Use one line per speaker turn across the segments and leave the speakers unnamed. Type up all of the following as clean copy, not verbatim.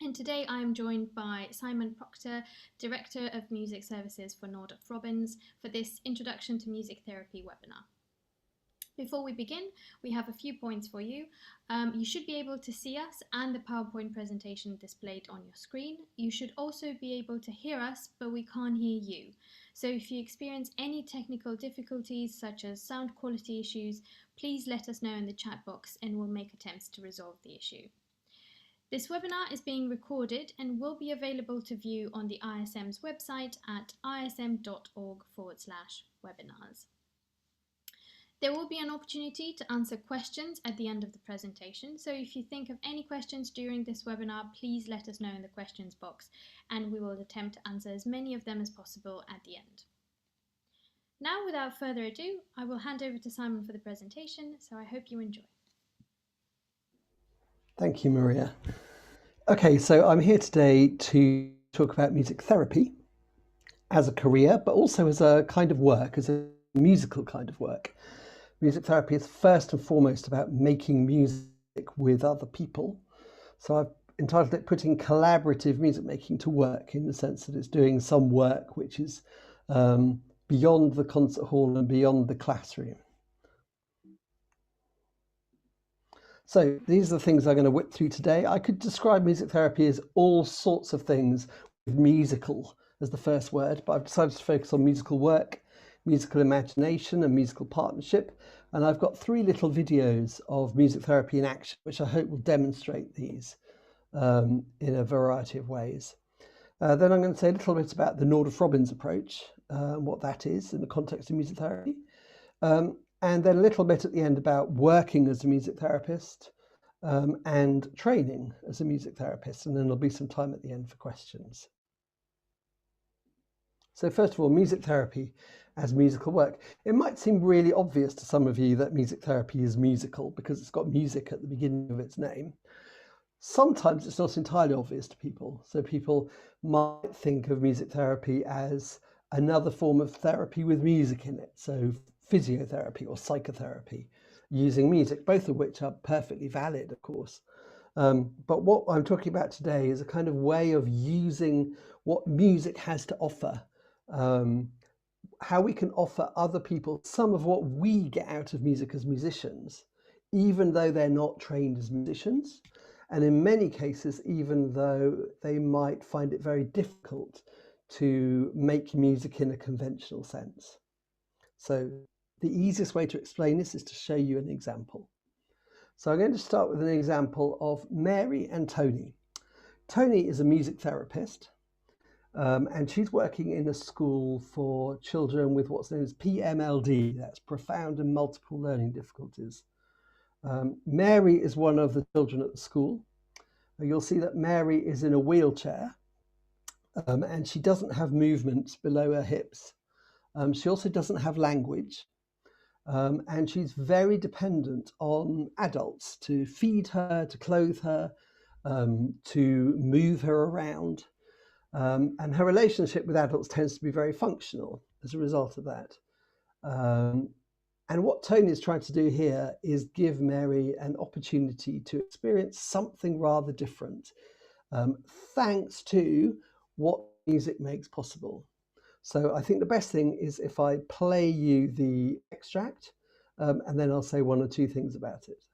and today I am joined by Simon Procter, Director of Music Services for Nordoff Robbins, for this Introduction to Music Therapy webinar. Before we begin, we have a few points for you. You should be able to see us and the PowerPoint presentation displayed on your screen. You should also be able to hear us, but we can't hear you. So if you experience any technical difficulties, such as sound quality issues, please let us know in the chat box and we'll make attempts to resolve the issue. This webinar is being recorded and will be available to view on the ISM's website at ism.org/webinars. There will be an opportunity to answer questions at the end of the presentation, so if you think of any questions during this webinar, please let us know in the questions box and we will attempt to answer as many of them as possible at the end. Now, without further ado, I will hand over to Simon for the presentation, so I hope you enjoy.
Thank you, Maria. Okay, so I'm here today to talk about music therapy as a career, but also as a kind of work, as a musical kind of work. Music therapy is first and foremost about making music with other people. So I've entitled it Putting Collaborative Music Making to Work, in the sense that it's doing some work which is beyond the concert hall and beyond the classroom. So these are the things I'm going to whip through today. I could describe music therapy as all sorts of things with musical as the first word, but I've decided to focus on musical work, musical imagination and musical partnership. And I've got 3 little videos of music therapy in action, which I hope will demonstrate these in a variety of ways. Then I'm going to say a little bit about the Nordoff Robbins approach, what that is in the context of music therapy. And then a little bit at the end about working as a music therapist and training as a music therapist. And then there'll be some time at the end for questions. So first of all, music therapy as musical work. It might seem really obvious to some of you that music therapy is musical because it's got music at the beginning of its name. Sometimes it's not entirely obvious to people. So people might think of music therapy as another form of therapy with music in it. So physiotherapy or psychotherapy using music, both of which are perfectly valid, of course. But what I'm talking about today is a kind of way of using what music has to offer, how we can offer other people some of what we get out of music as musicians, even though they're not trained as musicians. And in many cases, even though they might find it very difficult to make music in a conventional sense. So the easiest way to explain this is to show you an example. So I'm going to start with an example of Mary and Tony. Tony is a music therapist, and she's working in a school for children with what's known as PMLD, that's profound and multiple learning difficulties. Mary is one of the children at the school. You'll see that Mary is in a wheelchair, and she doesn't have movements below her hips. She also doesn't have language, and she's very dependent on adults to feed her, to clothe her, to move her around. And her relationship with adults tends to be very functional as a result of that. And what Tony is trying to do here is give Mary an opportunity to experience something rather different, thanks to what music makes possible. So I think the best thing is if I play you the extract, and then I'll say 1 or 2 things about it.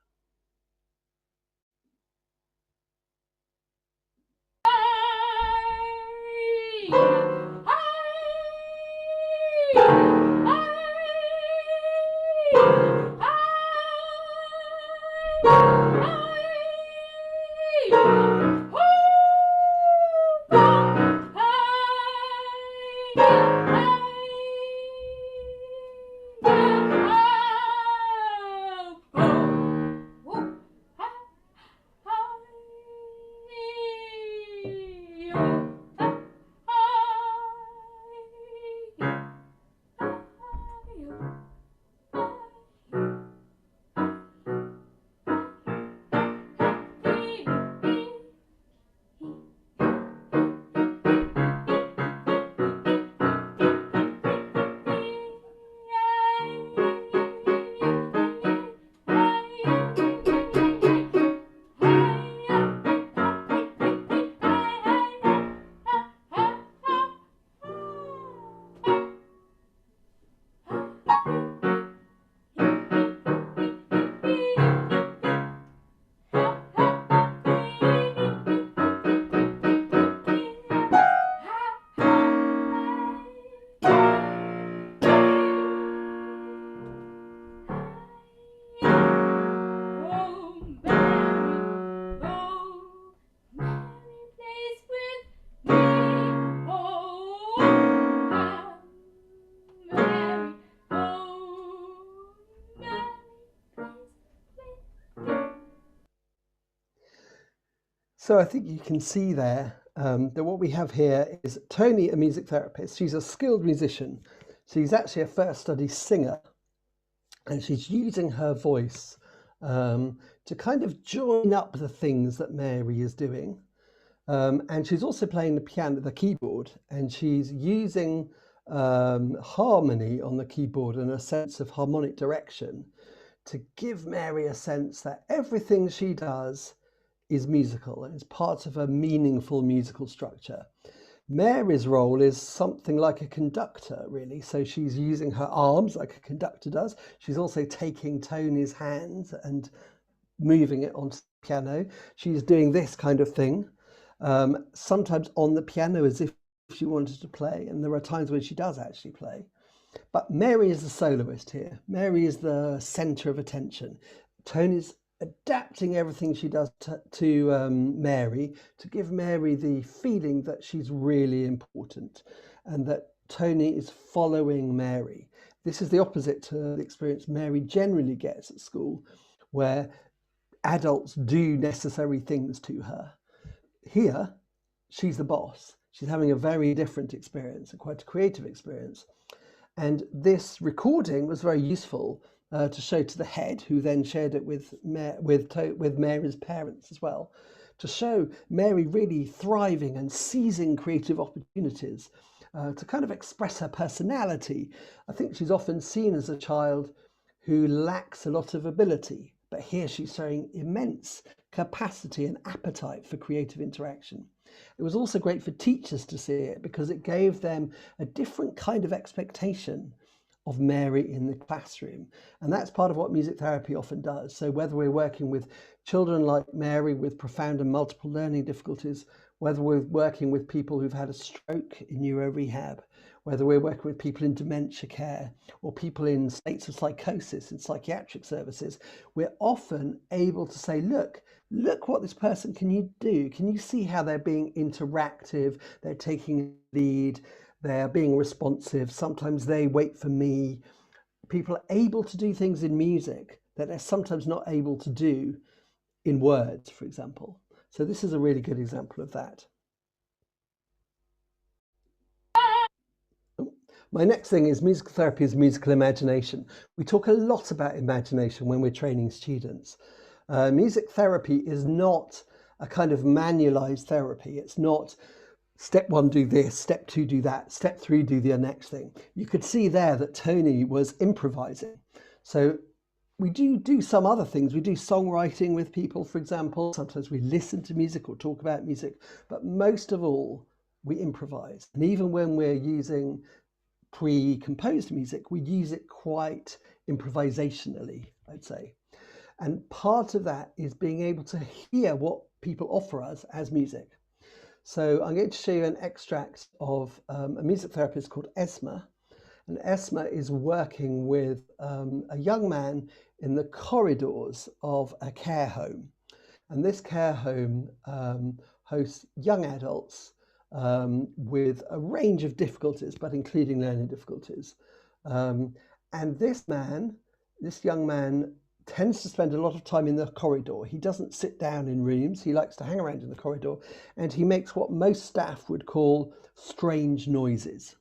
So I think you can see there that what we have here is Tony, a music therapist. She's a skilled musician. She's actually a first study singer, and she's using her voice to kind of join up the things that Mary is doing. And she's also playing the piano, the keyboard, and she's using harmony on the keyboard and a sense of harmonic direction to give Mary a sense that everything she does is musical and is part of a meaningful musical structure. Mary's role is something like a conductor, really. So she's using her arms like a conductor does. She's also taking Tony's hands and moving it onto the piano. She's doing this kind of thing, sometimes on the piano as if she wanted to play. And there are times when she does actually play. But Mary is the soloist here. Mary is the center of attention. Tony's adapting everything she does to Mary to give Mary the feeling that she's really important and that Tony is following Mary. This is the opposite to the experience Mary generally gets at school, where adults do necessary things to her. Here, she's the boss. She's having a very different experience, a quite a creative experience. And this recording was very useful to show to the head, who then shared it with Mary's parents as well, to show Mary really thriving and seizing creative opportunities to kind of express her personality. I think she's often seen as a child who lacks a lot of ability, but here she's showing immense capacity and appetite for creative interaction. It was also great for teachers to see it because it gave them a different kind of expectation of Mary in the classroom. And that's part of what music therapy often does. So whether we're working with children like Mary with profound and multiple learning difficulties, whether we're working with people who've had a stroke in neuro rehab, whether we're working with people in dementia care or people in states of psychosis in psychiatric services, we're often able to say, look what this person can you do? Can you see how they're being interactive? They're taking lead. They're being responsive. Sometimes they wait for me. People are able to do things in music that they're sometimes not able to do in words, for example. So this is a really good example of that. My next thing is musical therapy is musical imagination. We talk a lot about imagination when we're training students. Music therapy is not a kind of manualized therapy. It's not step 1, do this, step 2, do that, step 3, do the next thing. You could see there that Tony was improvising. So we do some other things. We do songwriting with people, for example. Sometimes we listen to music or talk about music, but most of all, we improvise. And even when we're using pre-composed music, we use it quite improvisationally, I'd say. And part of that is being able to hear what people offer us as music. So I'm going to show you an extract of a music therapist called Esma. And Esma is working with a young man in the corridors of a care home. And this care home hosts young adults with a range of difficulties, but including learning difficulties. And this young man, tends to spend a lot of time in the corridor. He doesn't sit down in rooms. He likes to hang around in the corridor, and he makes what most staff would call strange noises.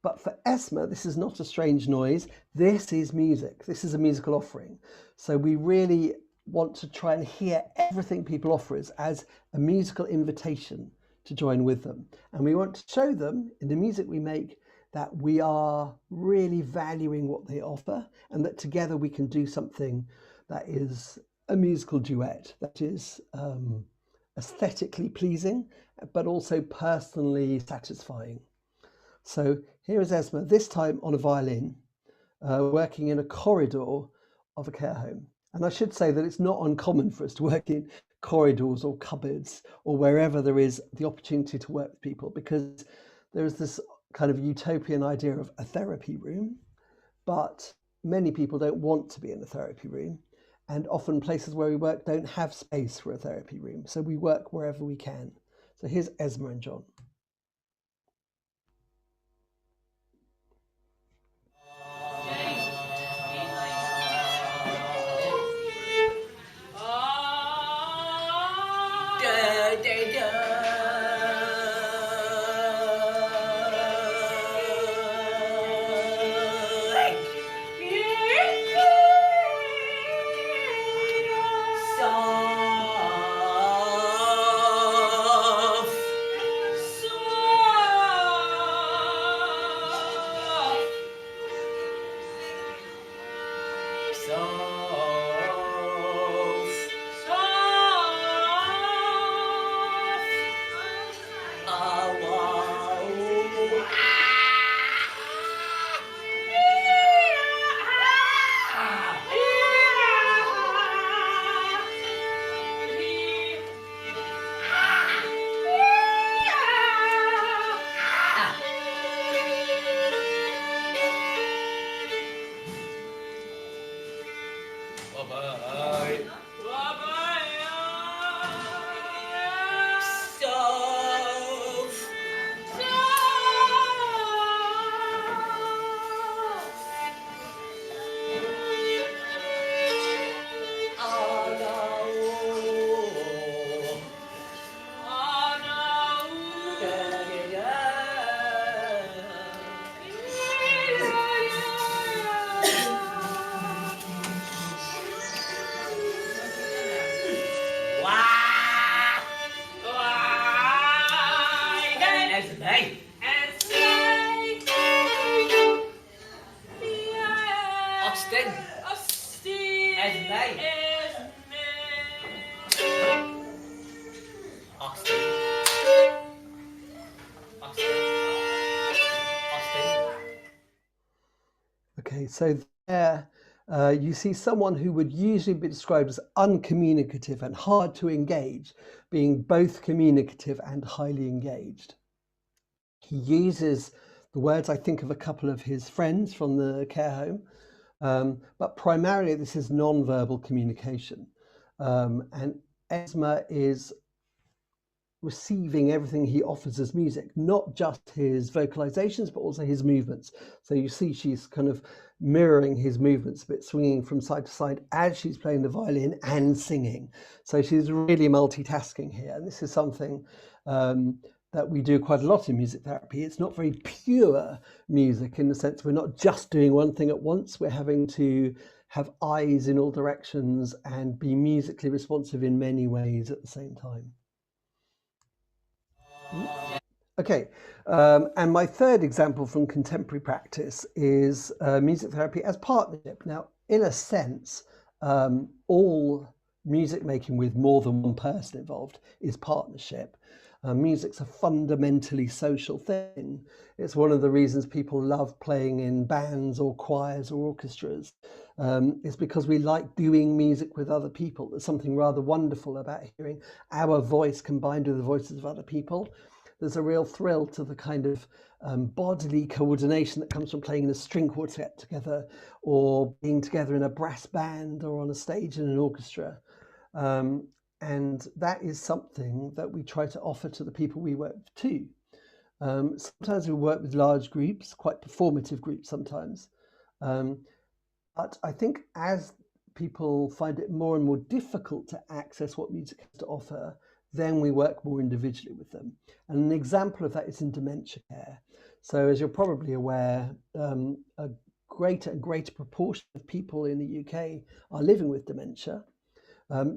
But for Esma, this is not a strange noise. This is music. This is a musical offering. So we really want to try and hear everything people offer us as a musical invitation to join with them. And we want to show them in the music we make that we are really valuing what they offer and that together we can do something that is a musical duet that is aesthetically pleasing, but also personally satisfying. So here is Esma, this time on a violin, working in a corridor of a care home. And I should say that it's not uncommon for us to work in corridors or cupboards or wherever there is the opportunity to work with people, because there's this kind of utopian idea of a therapy room, but many people don't want to be in a therapy room, and often places where we work don't have space for a therapy room, so we work wherever we can. So here's Esma and John. Okay, so there you see someone who would usually be described as uncommunicative and hard to engage, being both communicative and highly engaged. He uses the words, I think, of a couple of his friends from the care home, but primarily this is non-verbal communication. And Esma is receiving everything he offers as music, not just his vocalizations, but also his movements. So you see she's kind of mirroring his movements, a bit swinging from side to side as she's playing the violin and singing. So she's really multitasking here. And this is something that we do quite a lot in music therapy. It's not very pure music in the sense we're not just doing one thing at once. We're having to have eyes in all directions and be musically responsive in many ways at the same time. Okay, and my third example from contemporary practice is music therapy as partnership. Now, in a sense, all music making with more than one person involved is partnership. Music's a fundamentally social thing. It's one of the reasons people love playing in bands or choirs or orchestras. It's because we like doing music with other people. There's something rather wonderful about hearing our voice combined with the voices of other people. There's a real thrill to the kind of bodily coordination that comes from playing in a string quartet together or being together in a brass band or on a stage in an orchestra. And that is something that we try to offer to the people we work with too. Sometimes we work with large groups, quite performative groups sometimes. But I think as people find it more and more difficult to access what music has to offer, then we work more individually with them. And an example of that is in dementia care. So as you're probably aware, a greater and greater proportion of people in the UK are living with dementia.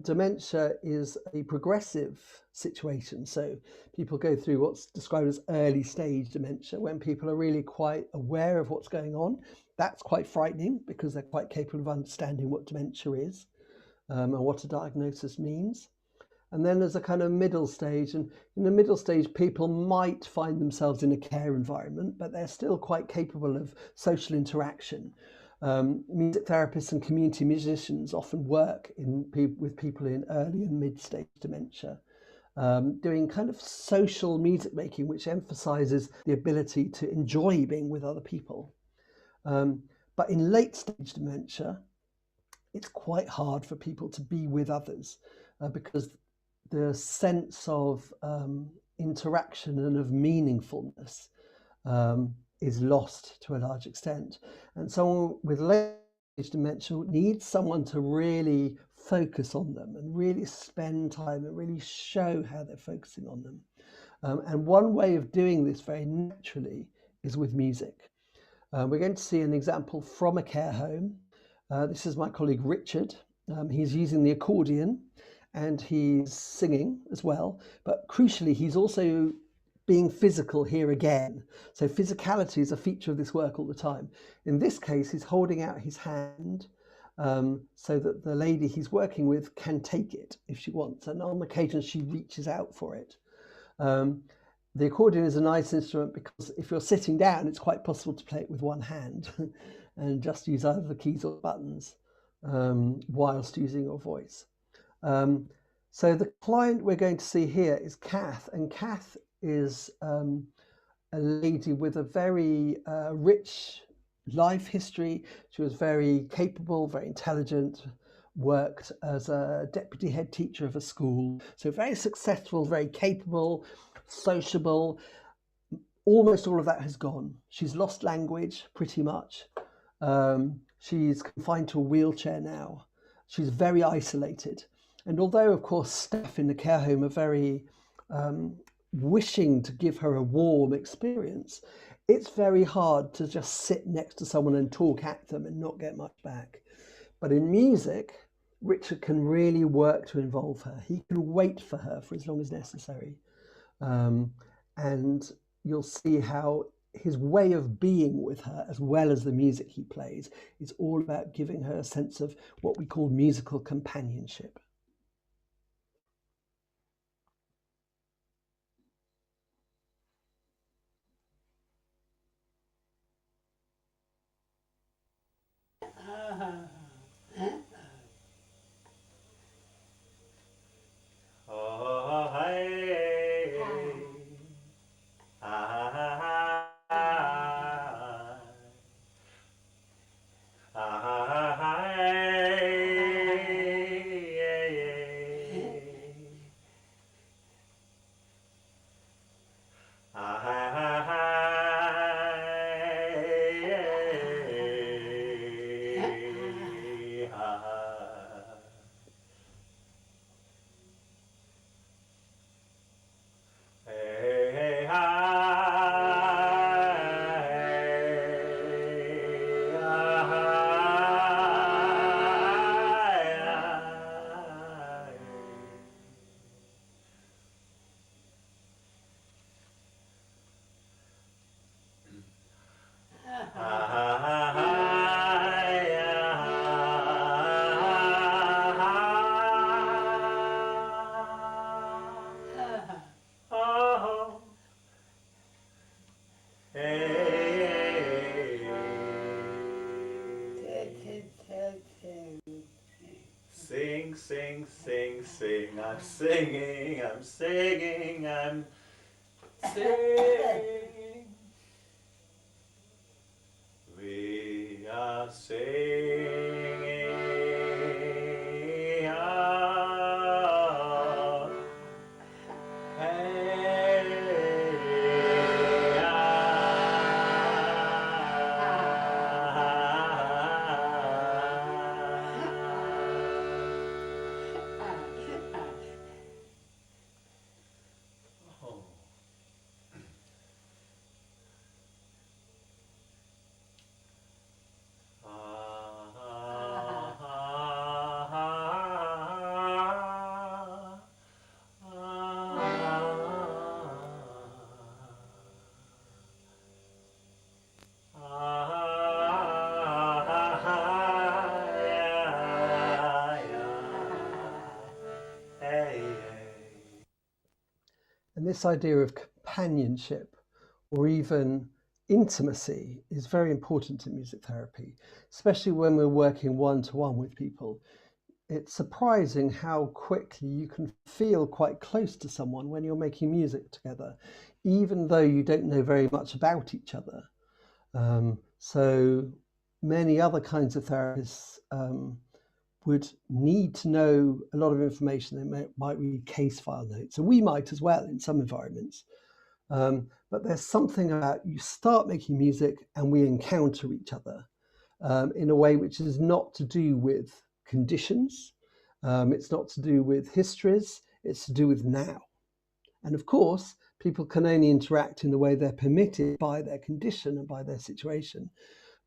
Dementia is a progressive situation. So people go through what's described as early stage dementia, when people are really quite aware of what's going on. That's quite frightening because they're quite capable of understanding what dementia is and what a diagnosis means. And then there's a kind of middle stage. And in the middle stage, people might find themselves in a care environment, but they're still quite capable of social interaction. Music therapists and community musicians often work with people in early and mid-stage dementia, doing kind of social music making, which emphasizes the ability to enjoy being with other people. But in late-stage dementia, it's quite hard for people to be with others because the sense of interaction and of meaningfulness is lost to a large extent. And someone with late-stage dementia needs someone to really focus on them and really spend time and really show how they're focusing on them. And one way of doing this very naturally is with music. We're going to see an example from a care home. This is my colleague Richard. He's using the accordion and he's singing as well, but crucially he's also being physical here again. So physicality is a feature of this work all the time. In this case, he's holding out his hand so that the lady he's working with can take it if she wants, and on occasion she reaches out for it. The accordion is a nice instrument because if you're sitting down, it's quite possible to play it with one hand and just use either the keys or buttons whilst using your voice. So the client we're going to see here is Kath, and Kath is a lady with a very rich life history. She was very capable, very intelligent, worked as a deputy head teacher of a school. So very successful, very capable, sociable. Almost all of that has gone. She's lost language pretty much. She's confined to a wheelchair now. She's very isolated. And although, of course, staff in the care home are very wishing to give her a warm experience, it's very hard to just sit next to someone and talk at them and not get much back. But in music, Richard can really work to involve her. He can wait for her for as long as necessary. And you'll see how his way of being with her, as well as the music he plays, is all about giving her a sense of what we call musical companionship.
Sing, sing, sing, sing. I'm singing, I'm singing, I'm singing. We are singing.
And this idea of companionship or even intimacy is very important in music therapy, especially when we're working one-to-one with people. It's surprising how quickly you can feel quite close to someone when you're making music together, even though you don't know very much about each other. So many other kinds of therapists would need to know a lot of information. They might read case file notes, and we might as well in some environments. But there's something about you start making music and we encounter each other in a way which is not to do with conditions. It's not to do with histories. It's to do with now. And of course, people can only interact in the way they're permitted by their condition and by their situation,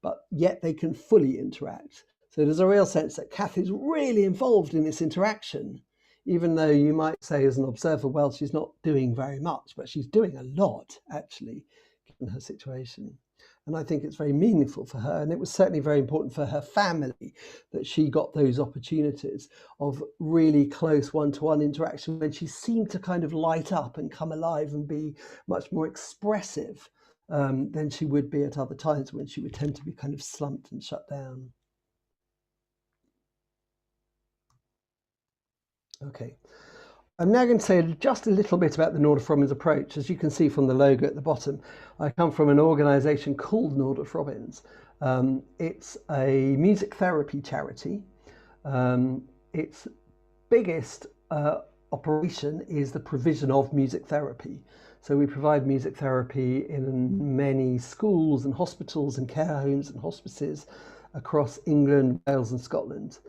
but yet they can fully interact. So there's a real sense that Kathy's really involved in this interaction, even though you might say as an observer, well, she's not doing very much, but she's doing a lot, actually, given her situation. And I think it's very meaningful for her. And it was certainly very important for her family that she got those opportunities of really close one-to-one interaction when she seemed to kind of light up and come alive and be much more expressive than she would be at other times when she would tend to be kind of slumped and shut down. Okay, I'm now going to say just a little bit about the Nordoff Robbins approach. As you can see from the logo at the bottom, I come from an organisation called Nordoff Robbins. It's a music therapy charity. Its biggest operation is the provision of music therapy. So we provide music therapy in many schools and hospitals and care homes and hospices across England, Wales and Scotland.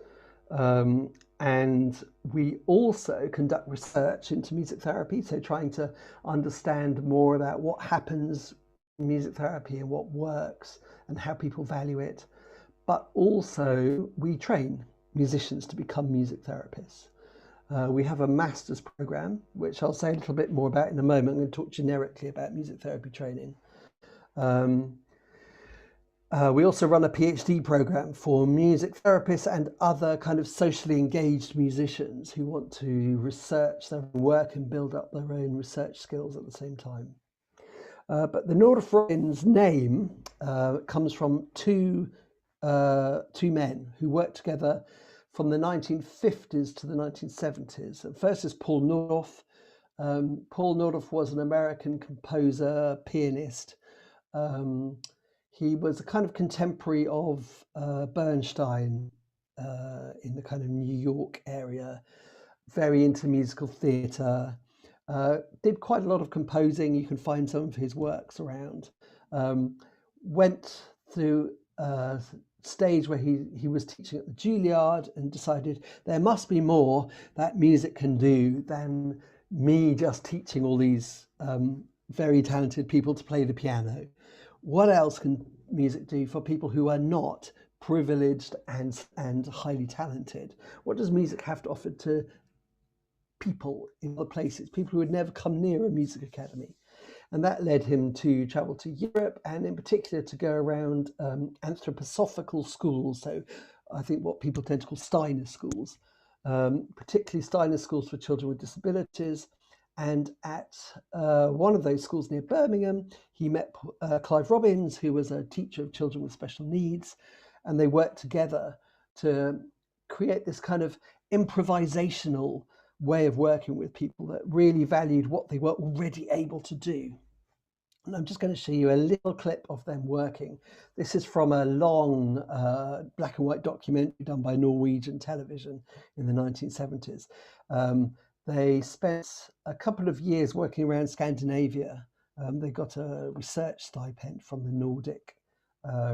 And we also conduct research into music therapy, so trying to understand more about what happens in music therapy and what works and how people value it. But also we train musicians to become music therapists. We have a master's program, which I'll say a little bit more about in a moment. I'm going to talk generically about music therapy training. We also run a PhD program for music therapists and other kind of socially engaged musicians who want to research their work and build up their own research skills at the same time. But the Nordoff Robbins name comes from two two men who worked together from the 1950s to the 1970s. First is Paul Nordoff. Paul Nordoff was an American composer, pianist. He was a kind of contemporary of Bernstein in the kind of New York area, very into musical theatre, did quite a lot of composing. You can find some of his works around. Went through a stage where he was teaching at the Juilliard and decided there must be more that music can do than me just teaching all these very talented people to play the piano. What else can music do for people who are not privileged and highly talented? What does music have to offer to people in other places, people who would never come near a music academy? And that led him to travel to Europe, and in particular to go around anthroposophical schools. So I think what people tend to call Steiner schools, particularly Steiner schools for children with disabilities. And at one of those schools near Birmingham, he met Clive Robbins, who was a teacher of children with special needs. And they worked together to create this kind of improvisational way of working with people that really valued what they were already able to do. And I'm just going to show you a little clip of them working. This is from a long black and white documentary done by Norwegian television in the 1970s. They spent a couple of years working around Scandinavia. They got a research stipend from the Nordic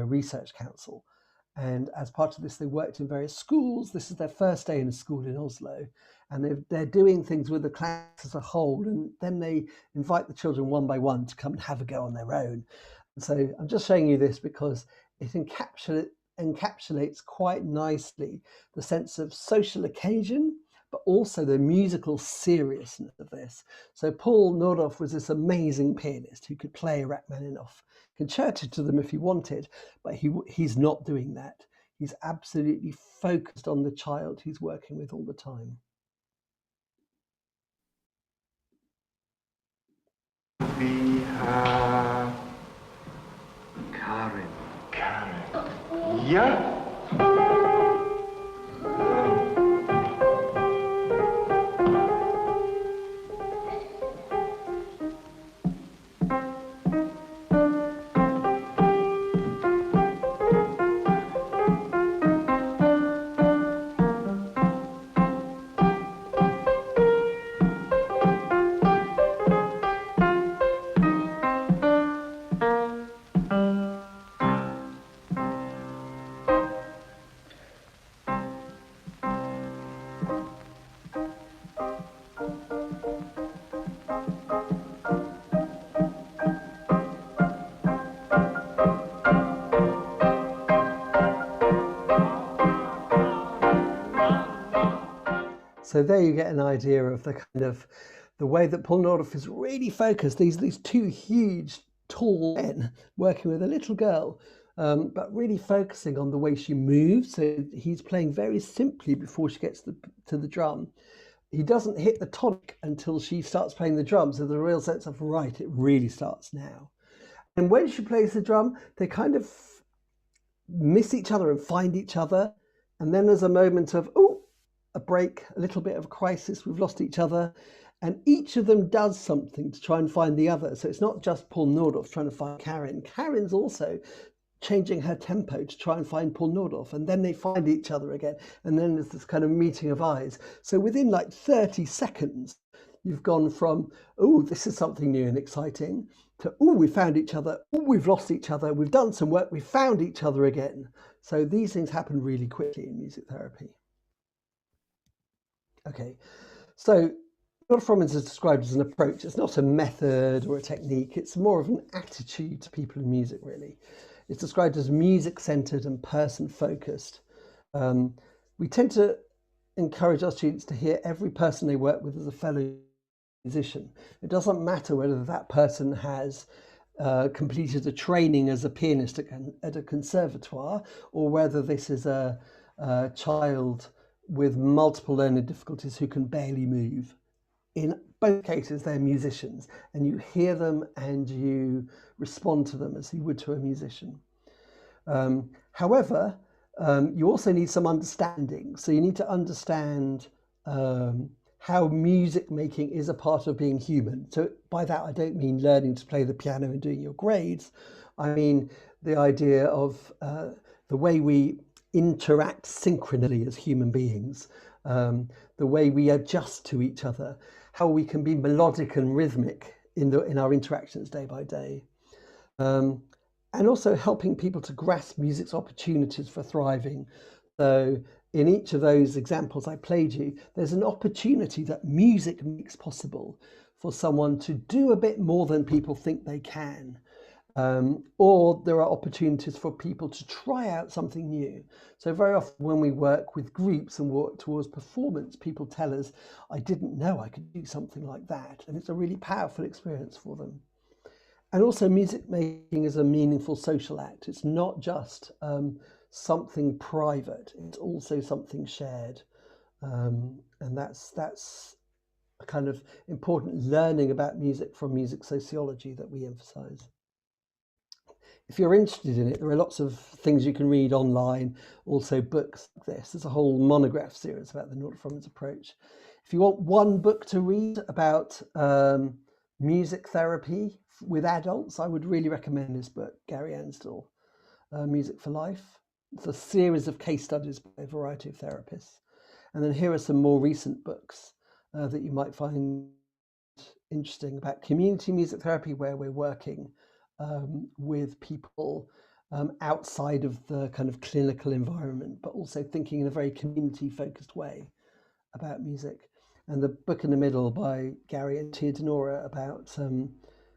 Research Council. And as part of this, they worked in various schools. This is their first day in a school in Oslo. And they're doing things with the class as a whole. And then they invite the children one by one to come and have a go on their own. And so I'm just showing you this because it encapsulates quite nicely the sense of social occasion, but also the musical seriousness of this. So Paul Nordoff was this amazing pianist who could play Rachmaninoff concerto to them if he wanted, but he's not doing that. He's absolutely focused on the child he's working with all the time.
We have Karen. Karen. Yeah.
So there you get an idea of the kind of the way that Paul Nordoff is really focused. These two huge, tall men working with a little girl, but really focusing on the way she moves. So he's playing very simply before she gets to the drum. He doesn't hit the tonic until she starts playing the drum. So there's a real sense of, right, it really starts now. And when she plays the drum, they kind of miss each other and find each other. And then there's a moment of, oh, a break, a little bit of a crisis, we've lost each other, and each of them does something to try and find the other. So it's not just Paul Nordoff trying to find Karen. Karen's also changing her tempo to try and find Paul Nordoff, and then they find each other again, and then there's this kind of meeting of eyes. So within like 30 seconds, you've gone from, oh, this is something new and exciting, to, oh, we found each other, oh, we've lost each other, we've done some work, we've found each other again. So these things happen really quickly in music therapy. Okay, so Nordoff Robbins is described as an approach. It's not a method or a technique. It's more of an attitude to people in music, really. It's described as music-centered and person-focused. We tend to encourage our students to hear every person they work with as a fellow musician. It doesn't matter whether that person has completed a training as a pianist at a conservatoire, or whether this is a child with multiple learning difficulties who can barely move. In both cases, they're musicians, and you hear them and you respond to them as you would to a musician. However, you also need some understanding. So you need to understand how music making is a part of being human. So by that, I don't mean learning to play the piano and doing your grades. I mean the idea of the way we interact synchronously as human beings, the way we adjust to each other, how we can be melodic and rhythmic in our interactions day by day. And also helping people to grasp music's opportunities for thriving. So in each of those examples I played you, there's an opportunity that music makes possible for someone to do a bit more than people think they can. Or there are opportunities for people to try out something new. So very often when we work with groups and work towards performance, people tell us, I didn't know I could do something like that. And it's a really powerful experience for them. And also music making is a meaningful social act. It's not just something private, it's also something shared. And that's a kind of important learning about music from music sociology that we emphasize. If you're interested in it, there are lots of things you can read online, also books like this. There's a whole monograph series about the Nordoff Robbins approach. If you want one book to read about music therapy with adults, I would really recommend this book, Gary Ansdell, Music for Life. It's a series of case studies by a variety of therapists. And then here are some more recent books that you might find interesting about community music therapy, where we're working with people outside of the kind of clinical environment, but also thinking in a very community focused way about music. And the book in the middle by Gary and Tia Denora about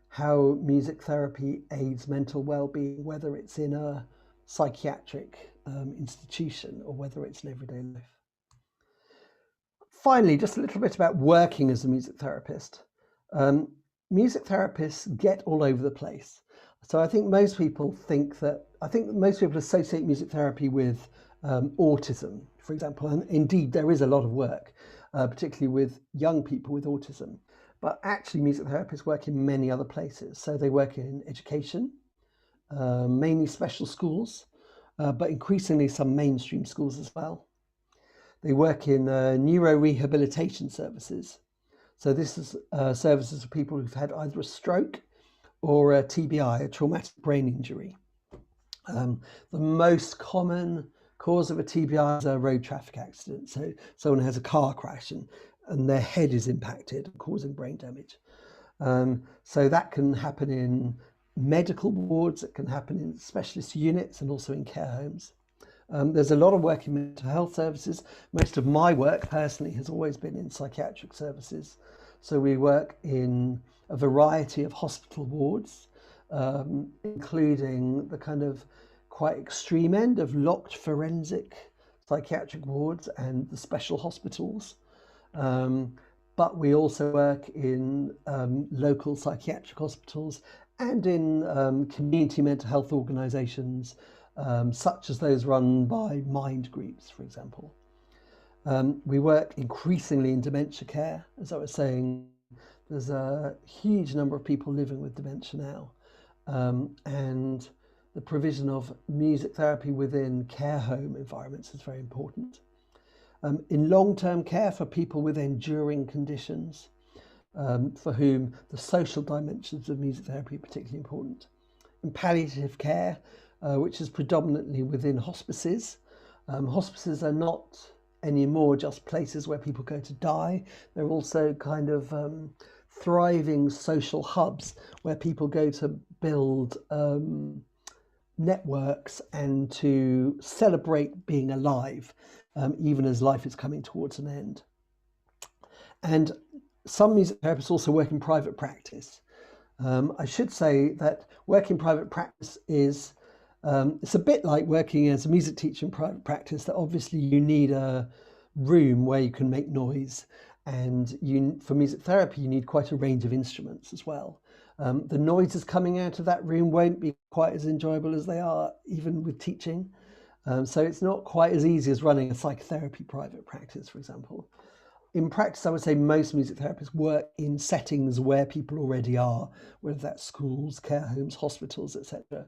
how music therapy aids mental well-being, whether it's in a psychiatric institution or whether it's in everyday life. Finally, just a little bit about working as a music therapist. Music therapists get all over the place. So I think most people associate music therapy with autism, for example, and indeed there is a lot of work, particularly with young people with autism. But actually music therapists work in many other places. So they work in education, mainly special schools, but increasingly some mainstream schools as well. They work in neurorehabilitation services. So this is services for people who've had either a stroke or a TBI, a traumatic brain injury. The most common cause of a TBI is a road traffic accident. So someone has a car crash and their head is impacted, causing brain damage. So that can happen in medical wards, it can happen in specialist units and also in care homes. There's a lot of work in mental health services. Most of my work personally has always been in psychiatric services. So we work in a variety of hospital wards, including the kind of quite extreme end of locked forensic psychiatric wards and the special hospitals. But we also work in local psychiatric hospitals and in community mental health organisations, such as those run by mind groups, for example. We work increasingly in dementia care. As I was saying, there's a huge number of people living with dementia now, and the provision of music therapy within care home environments is very important. In long-term care for people with enduring conditions, for whom the social dimensions of music therapy are particularly important. In palliative care, which is predominantly within hospices. Hospices are not anymore just places where people go to die. They're also kind of thriving social hubs where people go to build networks and to celebrate being alive, even as life is coming towards an end. And some music therapists also work in private practice. I should say that work in private practice is it's a bit like working as a music teacher in private practice, that obviously you need a room where you can make noise, and for music therapy you need quite a range of instruments as well. The noises coming out of that room won't be quite as enjoyable as they are even with teaching. So it's not quite as easy as running a psychotherapy private practice, for example. In practice, I would say most music therapists work in settings where people already are, whether that's schools, care homes, hospitals, etc.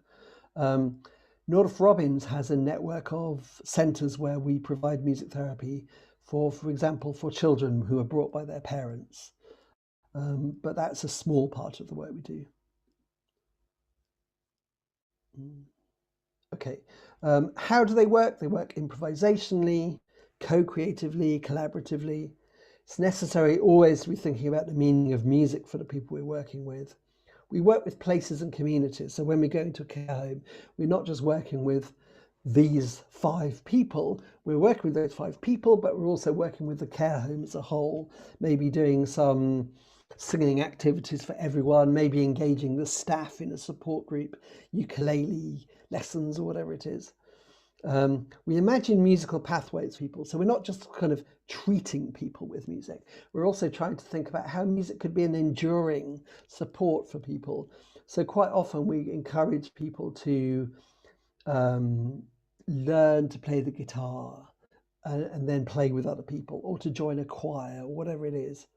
Nordoff Robbins has a network of centres where we provide music therapy for example, for children who are brought by their parents. But that's a small part of the work we do. Okay, how do they work? They work improvisationally, co-creatively, collaboratively. It's necessary always to be thinking about the meaning of music for the people we're working with. We work with places and communities. So when we go into a care home, we're not just working with these 5 people, we're working with those 5 people, but we're also working with the care home as a whole, maybe doing some singing activities for everyone, maybe engaging the staff in a support group, ukulele lessons or whatever it is. We imagine musical pathways for people. So we're not just kind of treating people with music. We're also trying to think about how music could be an enduring support for people. So quite often we encourage people to learn to play the guitar and then play with other people, or to join a choir or whatever it is.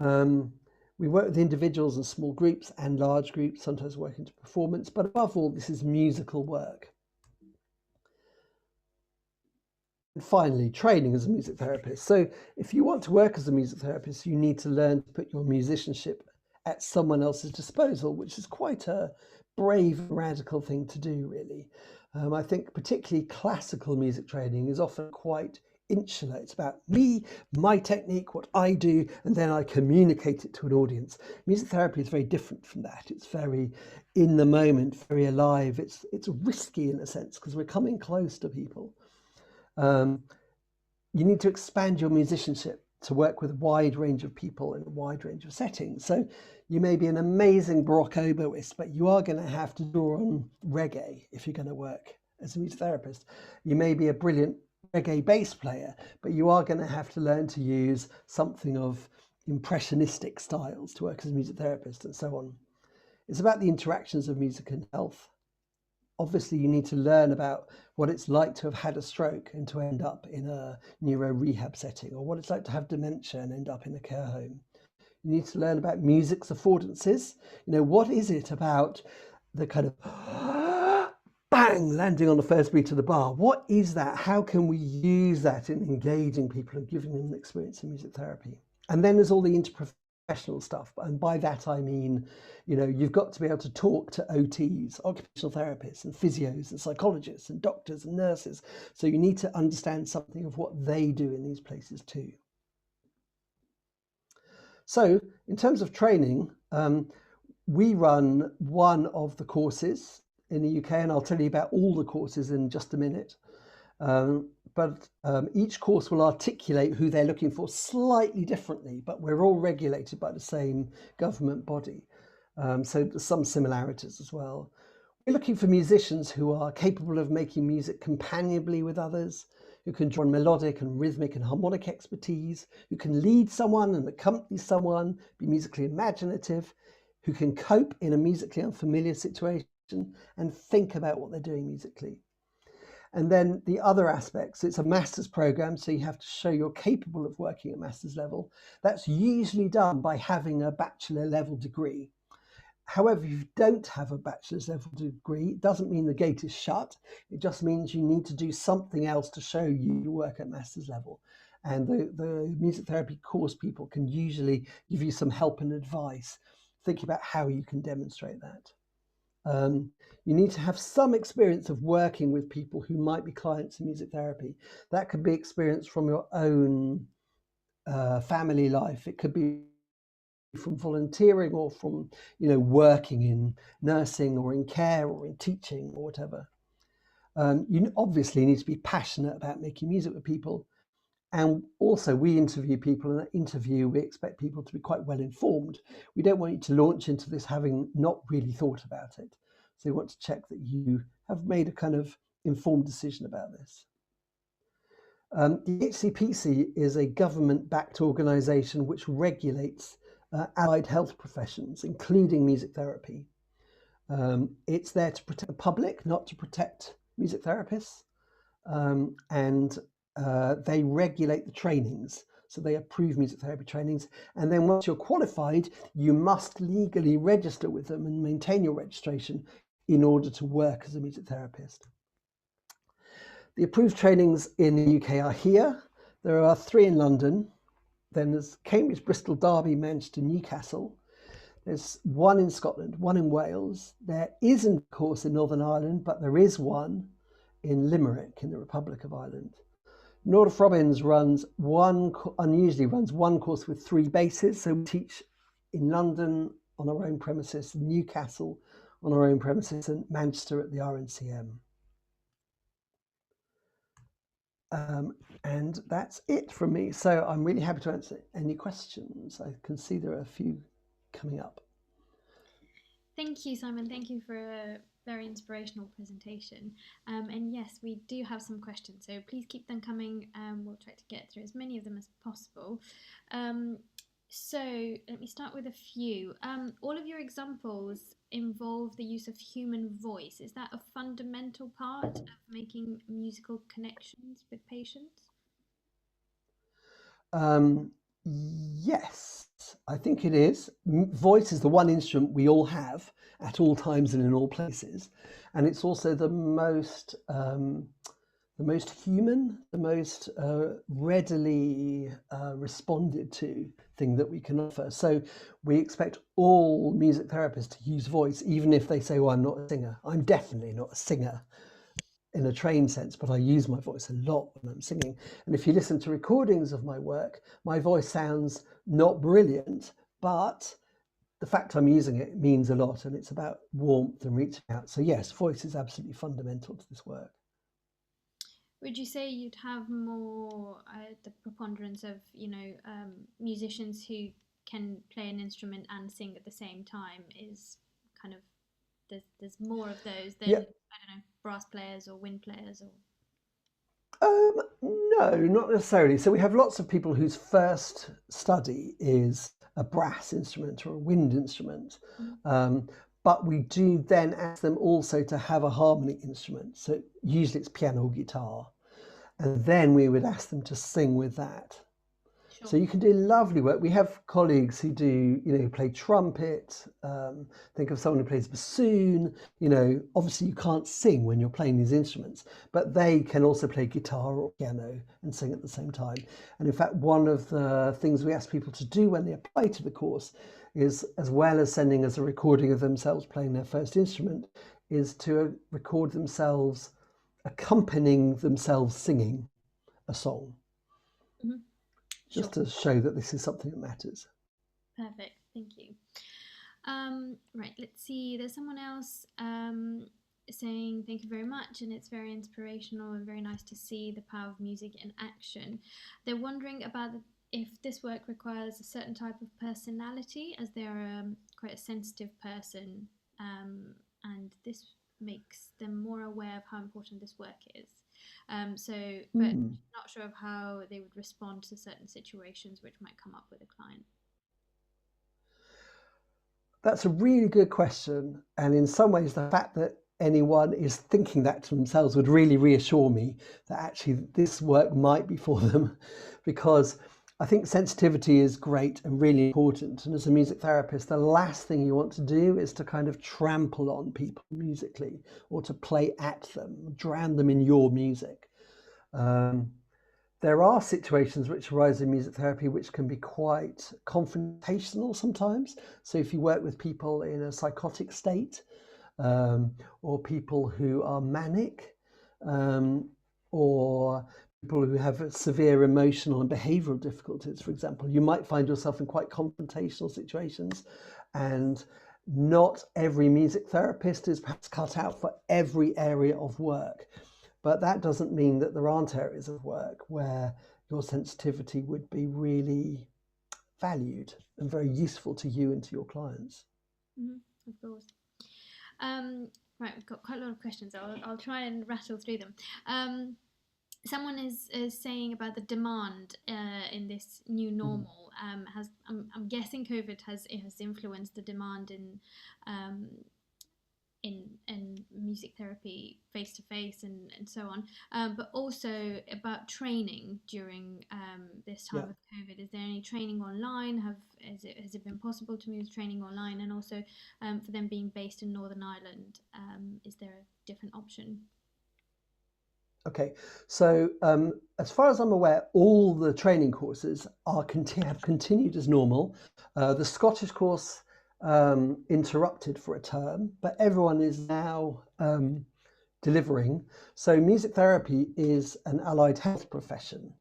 We work with individuals and small groups and large groups, sometimes working to performance, but above all, this is musical work. And finally, training as a music therapist. So if you want to work as a music therapist, you need to learn to put your musicianship at someone else's disposal, which is quite a brave, radical thing to do, really. I think particularly classical music training is often quite insular. It's about me, my technique, what I do, and then I communicate it to an audience. Music therapy is very different from that. It's very in the moment, very alive. It's risky in a sense because we're coming close to people. You need to expand your musicianship to work with a wide range of people in a wide range of settings. So you may be an amazing Baroque oboist, but you are going to have to draw on reggae if you're going to work as a music therapist. You may be a brilliant reggae bass player, but you are going to have to learn to use something of impressionistic styles to work as a music therapist and so on. It's about the interactions of music and health. Obviously, you need to learn about what it's like to have had a stroke and to end up in a neuro rehab setting, or what it's like to have dementia and end up in a care home. You need to learn about music's affordances. You know, what is it about the kind of bang landing on the first beat of the bar? What is that? How can we use that in engaging people and giving them an experience in music therapy? And then there's all the interprofessional stuff. And by that, I mean, you know, you've got to be able to talk to OTs, occupational therapists, and physios, and psychologists, and doctors, and nurses. So you need to understand something of what they do in these places too. So in terms of training, we run one of the courses in the UK, and I'll tell you about all the courses in just a minute. But each course will articulate who they're looking for slightly differently, but we're all regulated by the same government body. So there's some similarities as well. We're looking for musicians who are capable of making music companionably with others, who can draw on melodic and rhythmic and harmonic expertise, who can lead someone and accompany someone, be musically imaginative, who can cope in a musically unfamiliar situation and think about what they're doing musically. And then the other aspects, it's a master's program, so you have to show you're capable of working at master's level. That's usually done by having a bachelor level degree. However, if you don't have a bachelor's level degree, it doesn't mean the gate is shut. It just means you need to do something else to show you work at master's level. And the music therapy course people can usually give you some help and advice, thinking about how you can demonstrate that. You need to have some experience of working with people who might be clients in music therapy. That could be experience from your own family life. It could be from volunteering or from, you know, working in nursing or in care or in teaching or whatever. You obviously need to be passionate about making music with people. And also we interview people, and in that interview, we expect people to be quite well informed. We don't want you to launch into this having not really thought about it. So we want to check that you have made a kind of informed decision about this. The HCPC is a government-backed organisation which regulates allied health professions, including music therapy. It's there to protect the public, not to protect music therapists. And they regulate the trainings. So they approve music therapy trainings. And then once you're qualified, you must legally register with them and maintain your registration in order to work as a music therapist. The approved trainings in the UK are here. There are 3 in London. Then there's Cambridge, Bristol, Derby, Manchester, Newcastle. There's 1 in Scotland, 1 in Wales. There isn't a course in Northern Ireland, but there is one in Limerick in the Republic of Ireland. Nordoff Robbins unusually runs one course with 3 bases. So we teach in London on our own premises, Newcastle on our own premises, and Manchester at the RNCM. And that's it from me. So I'm really happy to answer any questions. I can see there are a few coming up.
Thank you, Simon. Thank you for a very inspirational presentation. And yes, we do have some questions, so please keep them coming. We'll try to get through as many of them as possible. So let me start with a few. All of your examples involve the use of human voice. Is that a fundamental part of making musical connections with patients?
Yes, I think it is. Voice is the one instrument we all have at all times and in all places, and it's also the most human, the most readily responded to thing that we can offer. So we expect all music therapists to use voice, even if they say, well, I'm not a singer. I'm definitely not a singer in a trained sense, but I use my voice a lot when I'm singing. And if you listen to recordings of my work, my voice sounds not brilliant, but the fact I'm using it means a lot, and it's about warmth and reaching out. So yes, voice is absolutely fundamental to this work.
Would you say you'd have more the preponderance of, musicians who can play an instrument and sing at the same time is kind of, there's more of those than, I don't know, brass players or wind players? Or
no, not necessarily. So we have lots of people whose first study is a brass instrument or a wind instrument. But we do then ask them also to have a harmony instrument. So usually it's piano or guitar. And then we would ask them to sing with that. Sure. So you can do lovely work. We have colleagues who do, play trumpet. Think of someone who plays bassoon. Obviously you can't sing when you're playing these instruments, but they can also play guitar or piano and sing at the same time. And in fact, one of the things we ask people to do when they apply to the course is, as well as sending us a recording of themselves playing their first instrument, is to record themselves accompanying themselves singing a song. Mm-hmm. Just to show that this is something that matters.
Perfect, thank you. Right, let's see. There's someone else saying thank you very much, and it's very inspirational and very nice to see the power of music in action. They're wondering about if this work requires a certain type of personality, as they are quite a sensitive person, and this makes them more aware of how important this work is. But not sure of how they would respond to certain situations which might come up with a client.
That's a really good question. And in some ways, the fact that anyone is thinking that to themselves would really reassure me that actually this work might be for them, because I think sensitivity is great and really important. And as a music therapist, the last thing you want to do is to kind of trample on people musically or to play at them, drown them in your music. There are situations which arise in music therapy which can be quite confrontational sometimes. So if you work with people in a psychotic state, or people who are manic, or people who have severe emotional and behavioral difficulties, for example, you might find yourself in quite confrontational situations, and not every music therapist is perhaps cut out for every area of work. But that doesn't mean that there aren't areas of work where your sensitivity would be really valued and very useful to you and to your clients.
Mm-hmm, of course. Right, we've got quite a lot of questions. I'll try and rattle through them. Someone is saying about the demand in this new normal. I'm guessing COVID has influenced the demand in in music therapy face to face and so on, but also about training during this time of COVID. Is there any training online? Has it been possible to move training online? And also for them being based in Northern Ireland, is there a different option?
Okay, so as far as I'm aware, all the training courses have continued as normal. The Scottish course interrupted for a term, but everyone is now delivering. So music therapy is an allied health profession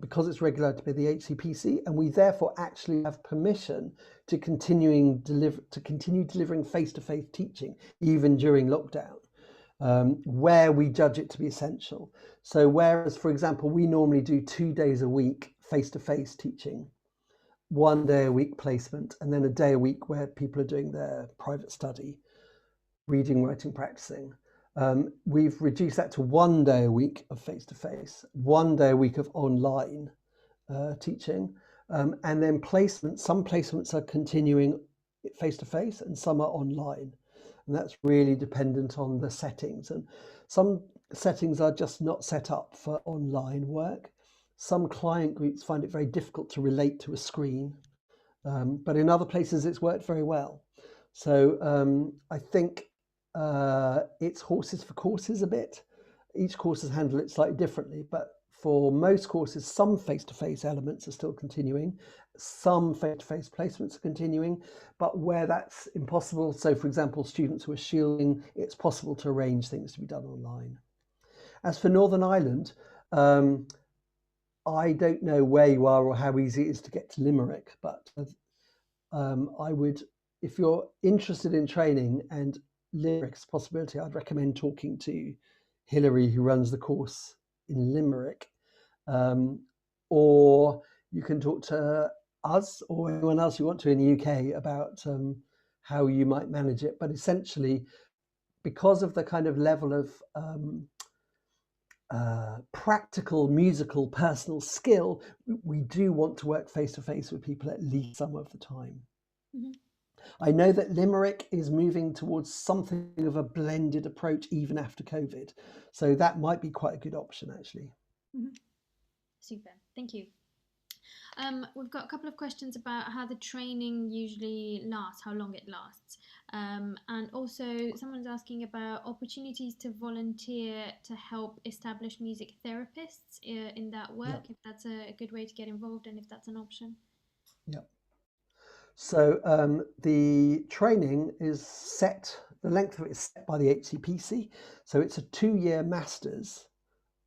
because it's regulated by the HCPC, and we therefore actually have permission to continue delivering face-to-face teaching even during lockdown, where we judge it to be essential. So whereas, for example, we normally do 2 days a week face-to-face teaching, 1 day a week placement, and then a day a week where people are doing their private study, reading, writing, practicing. We've reduced that to 1 day a week of face-to-face, 1 day a week of online teaching, and then placements. Some placements are continuing face-to-face and some are online. And that's really dependent on the settings. And some settings are just not set up for online work. Some client groups find it very difficult to relate to a screen, but in other places it's worked very well. So I think it's horses for courses a bit. Each course has handled it slightly differently, but for most courses, some face-to-face elements are still continuing, some face-to-face placements are continuing, but where that's impossible, so for example, students who are shielding, it's possible to arrange things to be done online. As for Northern Ireland, I don't know where you are or how easy it is to get to Limerick, but I would, if you're interested in training and Limerick's a possibility, I'd recommend talking to Hilary, who runs the course in Limerick, or you can talk to us or anyone else you want to in the UK about how you might manage it. But essentially, because of the kind of level of practical, musical, personal skill, we do want to work face-to-face with people at least some of the time.
Mm-hmm.
I know that Limerick is moving towards something of a blended approach even after COVID. So that might be quite a good option, actually.
Mm-hmm. Super, thank you. We've got a couple of questions about how the training usually lasts, how long it lasts. And also someone's asking about opportunities to volunteer to help establish music therapists in that work, if that's a good way to get involved and if that's an option.
Yeah. So the training is set, the length of it is set by the HCPC. So it's a 2-year master's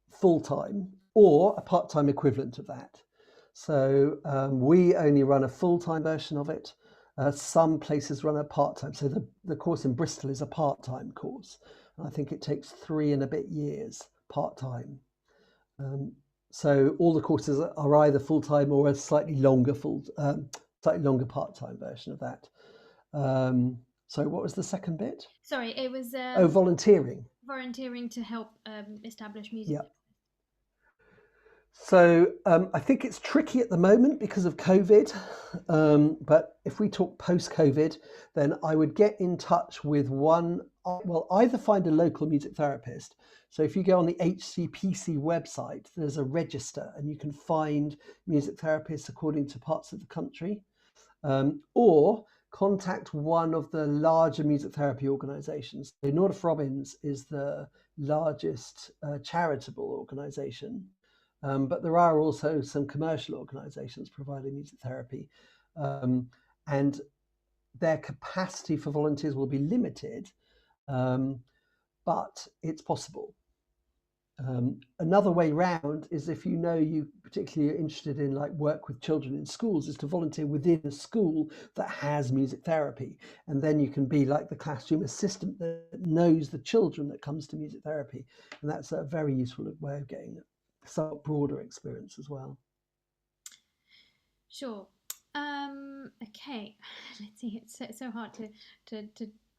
full-time or a part-time equivalent of that. So we only run a full-time version of it. Some places run a part-time. So the course in Bristol is a part-time course. I think it takes 3 and a bit years part-time. So all the courses are either full-time or a slightly longer part-time version of that. So what was the second bit?
Sorry, it was
volunteering.
Volunteering to help establish music.
Yeah. So I think it's tricky at the moment because of COVID, but if we talk post-COVID, then I would get in touch with either find a local music therapist. So if you go on the HCPC website, there's a register and you can find music therapists according to parts of the country, or contact one of the larger music therapy organisations. So Nordoff Robbins is the largest charitable organisation. But there are also some commercial organisations providing music therapy, and their capacity for volunteers will be limited, but it's possible. Another way round is if you know you particularly are interested in like work with children in schools, is to volunteer within a school that has music therapy, and then you can be like the classroom assistant that knows the children that comes to music therapy, and that's a very useful way of getting some broader experience as well.
Sure. Okay. Let's see. It's so hard to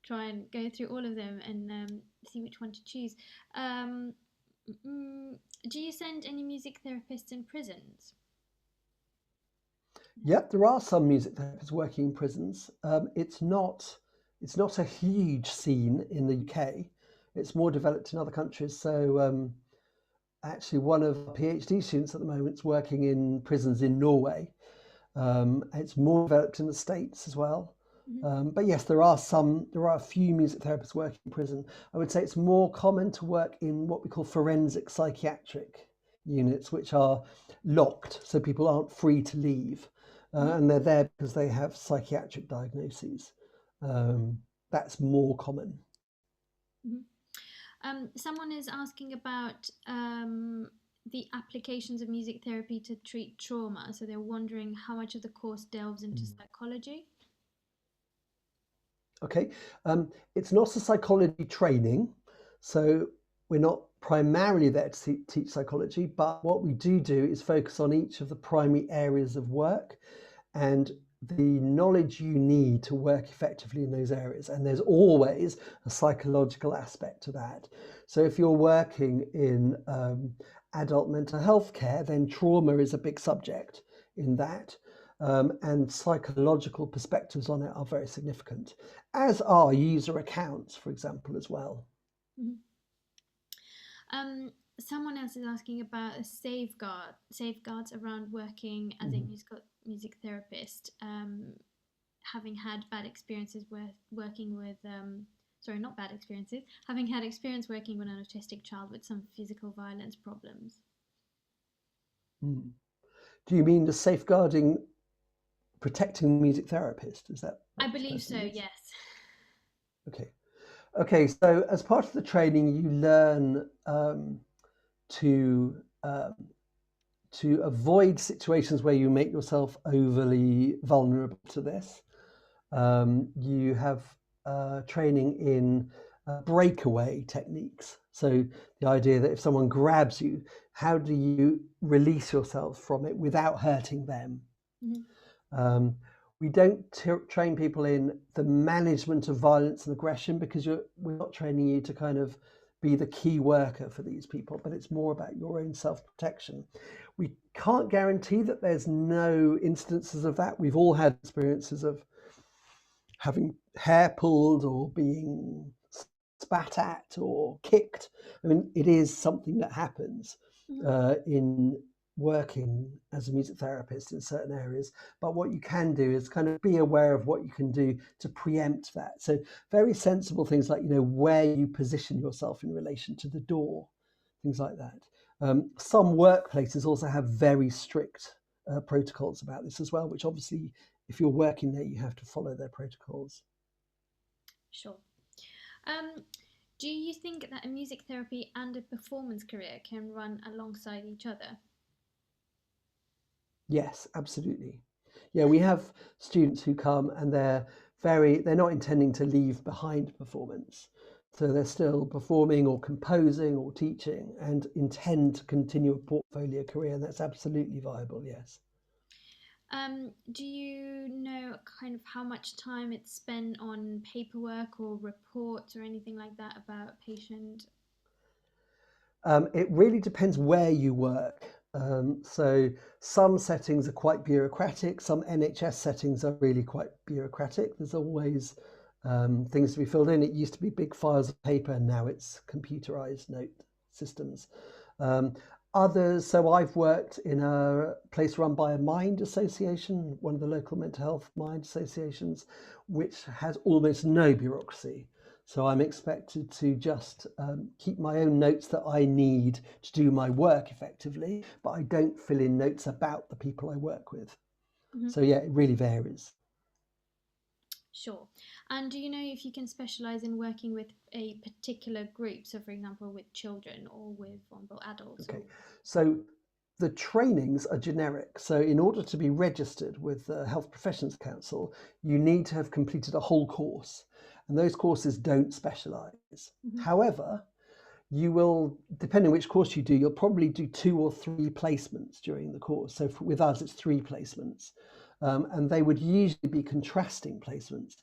try and go through all of them and see which one to choose. Do you send any music therapists in prisons?
Yep, there are some music therapists working in prisons. It's not It's not a huge scene in the UK. It's more developed in other countries. So actually, one of our PhD students at the moment is working in prisons in Norway. It's more developed in the States as well. But yes, there are a few music therapists working in prison. I would say it's more common to work in what we call forensic psychiatric units, which are locked, so people aren't free to leave, and they're there because they have psychiatric diagnoses. That's more common.
Someone is asking about the applications of music therapy to treat trauma. So they're wondering how much of the course delves into psychology.
Okay, it's not a psychology training, so we're not primarily there to teach psychology, but what we do is focus on each of the primary areas of work and the knowledge you need to work effectively in those areas. And there's always a psychological aspect to that. So if you're working in adult mental health care, then trauma is a big subject in that. And psychological perspectives on it are very significant, as are user accounts, for example, as well.
Someone else is asking about a safeguards around working as a music therapist, having had bad experiences with working with, not bad experiences, having had experience working with an autistic child with some physical violence problems.
Do you mean the safeguarding, protecting music therapist? Is that?
I believe so, yes.
Okay, so as part of the training, you learn to avoid situations where you make yourself overly vulnerable to this. You have training in breakaway techniques. So the idea that if someone grabs you, how do you release yourself from it without hurting them? We don't train people in the management of violence and aggression because we're not training you to kind of be the key worker for these people, but it's more about your own self-protection. We can't guarantee that there's no instances of that. We've all had experiences of having hair pulled or being spat at or kicked. I mean, it is something that happens in working as a music therapist in certain areas, but what you can do is kind of be aware of what you can do to preempt that. So very sensible things like, where you position yourself in relation to the door, things like that. Some workplaces also have very strict protocols about this as well, which obviously if you're working there, you have to follow their protocols.
Sure. Do you think that a music therapy and a performance career can run alongside each other?
Yes, absolutely. Yeah, we have students who come and they're not intending to leave behind performance. So they're still performing or composing or teaching and intend to continue a portfolio career, and that's absolutely viable, yes.
Do you know kind of how much time it's spent on paperwork or reports or anything like that about a patient?
It really depends where you work. So some settings are quite bureaucratic. Some NHS settings are really quite bureaucratic. There's always things to be filled in. It used to be big files of paper, and now it's computerized note systems. Others, so I've worked in a place run by a mind association, one of the local mental health mind associations, which has almost no bureaucracy. So I'm expected to just keep my own notes that I need to do my work effectively, but I don't fill in notes about the people I work with. So yeah, it really varies.
Sure. And do you know if you can specialize in working with a particular group? So for example, with children or with vulnerable adults?
Okay, so the trainings are generic. So in order to be registered with the Health Professions Council, you need to have completed a whole course. And those courses don't specialize. However, you will, depending on which course you do, you'll probably do 2 or 3 placements during the course. So with us, it's 3 placements. And they would usually be contrasting placements.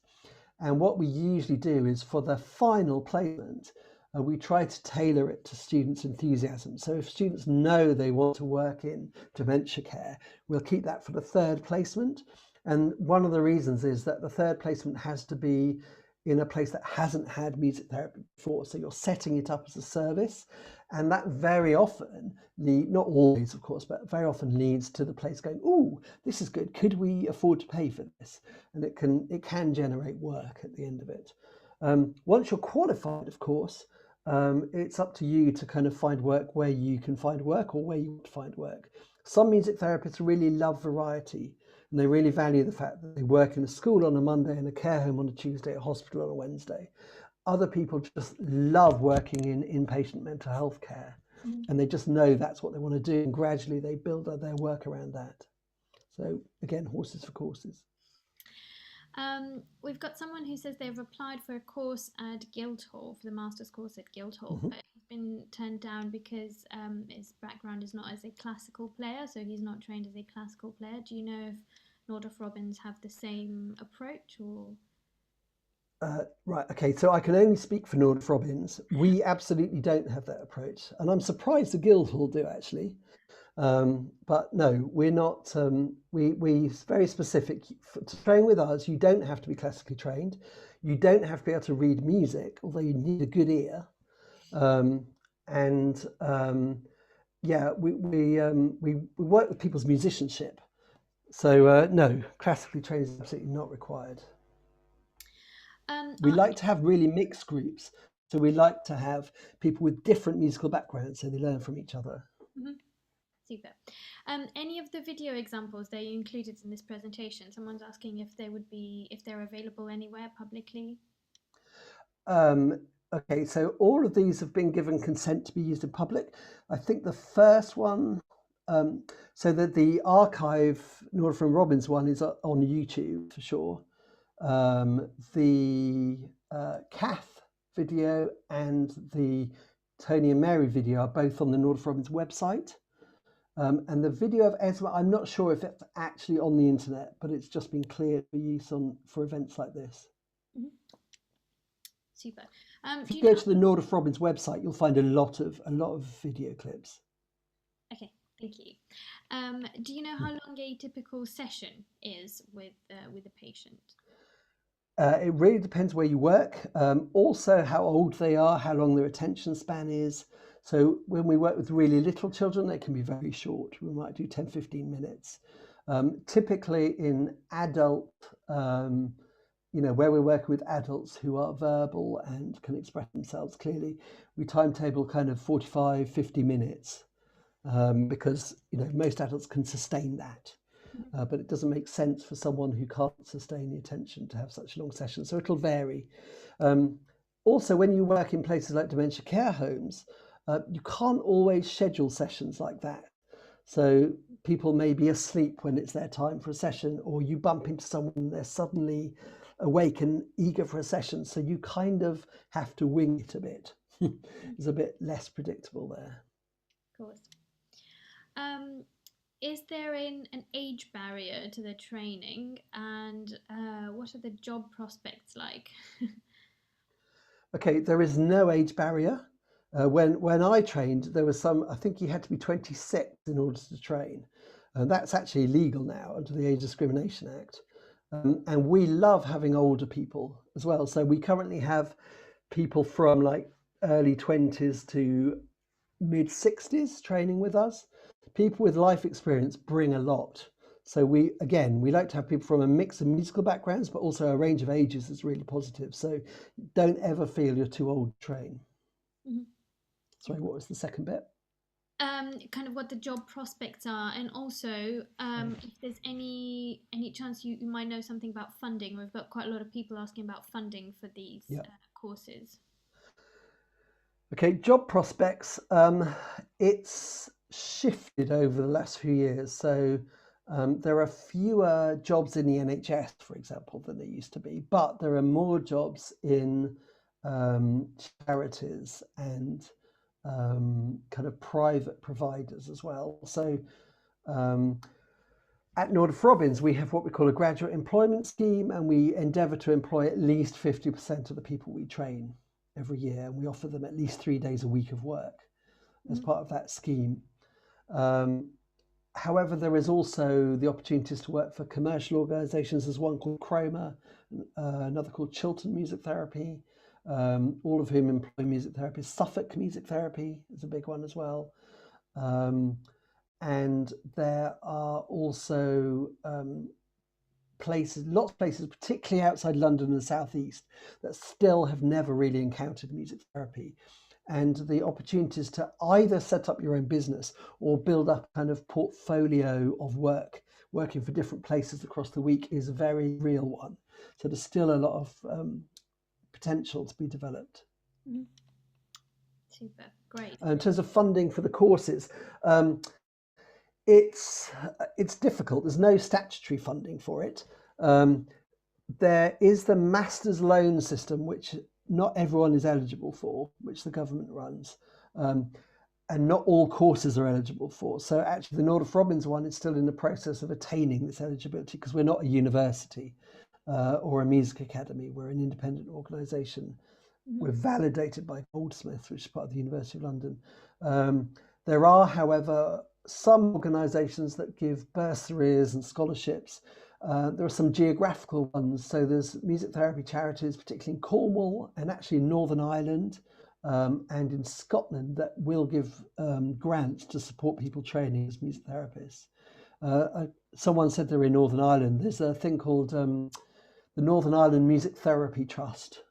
And what we usually do is for the final placement, we try to tailor it to students' enthusiasm. So if students know they want to work in dementia care, we'll keep that for the 3rd placement. And one of the reasons is that the 3rd placement has to be in a place that hasn't had music therapy before. So you're setting it up as a service, and that very often, not always of course, but very often leads to the place going, oh, this is good, could we afford to pay for this? And it can generate work at the end of it. Once you're qualified, of course, it's up to you to kind of find work where you can find work or where you want to find work. Some music therapists really love variety, and they really value the fact that they work in a school on a Monday, in a care home on a Tuesday, a hospital on a Wednesday. Other people just love working in inpatient mental health care, and they just know that's what they want to do, and gradually they build their work around that. So again, horses for courses.
We've got someone who says they've applied for a course at Guildhall, for the master's course at Guildhall, but he's been turned down because his background is not as a classical player, so he's not trained as a classical player. Do you know if Nordoff Robbins have the same approach, or?
Right, okay, so I can only speak for Nordoff Robbins. We absolutely don't have that approach, and I'm surprised the Guildhall do actually. But no, we're not. We very specific. To train with us, you don't have to be classically trained. You don't have to be able to read music, although you need a good ear. Yeah, we work with people's musicianship. So no, classically trained is absolutely not required. We like to have really mixed groups. So we like to have people with different musical backgrounds, so they learn from each other.
Mm-hmm. Super. Any of the video examples that you included in this presentation, someone's asking if they're available anywhere publicly.
Okay, so all of these have been given consent to be used in public. I think the first one, so that the archive Nordoff Robbins one is on YouTube for sure. The Kath video and the Tony and Mary video are both on the Nordoff Robbins website. And the video of Esma, I'm not sure if it's actually on the internet, but it's just been cleared for use for events like this.
Mm-hmm. Super.
If you go to the Nordoff Robbins website, you'll find a lot of video clips.
Okay, thank you. Do you know how long a typical session is with a patient?
It really depends where you work. Also, how old they are, how long their attention span is. So when we work with really little children, they can be very short. We might do 10, 15 minutes. Typically in adult, where we're working with adults who are verbal and can express themselves clearly, we timetable kind of 45, 50 minutes because, most adults can sustain that. But it doesn't make sense for someone who can't sustain the attention to have such a long session. So it'll vary. Also, when you work in places like dementia care homes, you can't always schedule sessions like that. So people may be asleep when it's their time for a session, or you bump into someone and they're suddenly awake and eager for a session. So you kind of have to wing it a bit. It's a bit less predictable there.
Of course. Is there an age barrier to the training, and what are the job prospects like?
Okay, there is no age barrier. When I trained, there was I think you had to be 26 in order to train. And that's actually legal now under the Age Discrimination Act. And we love having older people as well. So we currently have people from like early 20s to mid 60s training with us. People with life experience bring a lot. So we like to have people from a mix of musical backgrounds, but also a range of ages is really positive. So don't ever feel you're too old to train. Mm-hmm. Sorry, what was the second bit?
Kind of what the job prospects are, and also if there's any chance you might know something about funding. We've got quite a lot of people asking about funding for these courses. Okay,
job prospects. It's shifted over the last few years. So there are fewer jobs in the NHS, for example, than there used to be, but there are more jobs in charities and kind of private providers as well. So at Nordoff Robbins, we have what we call a graduate employment scheme, and we endeavour to employ at least 50% of the people we train every year, and we offer them at least 3 days a week of work as part of that scheme. However, there is also the opportunities to work for commercial organisations. There's one called Chroma, another called Chiltern Music Therapy, all of whom employ music therapists. Suffolk Music Therapy is a big one as well. And there are also lots of places, particularly outside London and the southeast, that still have never really encountered music therapy. And the opportunities to either set up your own business or build up a kind of portfolio of working for different places across the week is a very real one. So there's still a lot of potential to be developed.
Mm-hmm. Super, great.
In terms of funding for the courses, it's difficult. There's no statutory funding for it. There is the master's loan system, which not everyone is eligible for, which the government runs, and not all courses are eligible for. So actually the Nordoff Robbins one is still in the process of attaining this eligibility, because we're not a university or a music academy. We're an independent organisation. Mm-hmm. We're validated by Goldsmiths, which is part of the University of London. There are, however, some organisations that give bursaries and scholarships. There are some geographical ones. So there's music therapy charities, particularly in Cornwall and actually in Northern Ireland and in Scotland, that will give grants to support people training as music therapists. Someone said they're in Northern Ireland. There's a thing called the Northern Ireland Music Therapy Trust,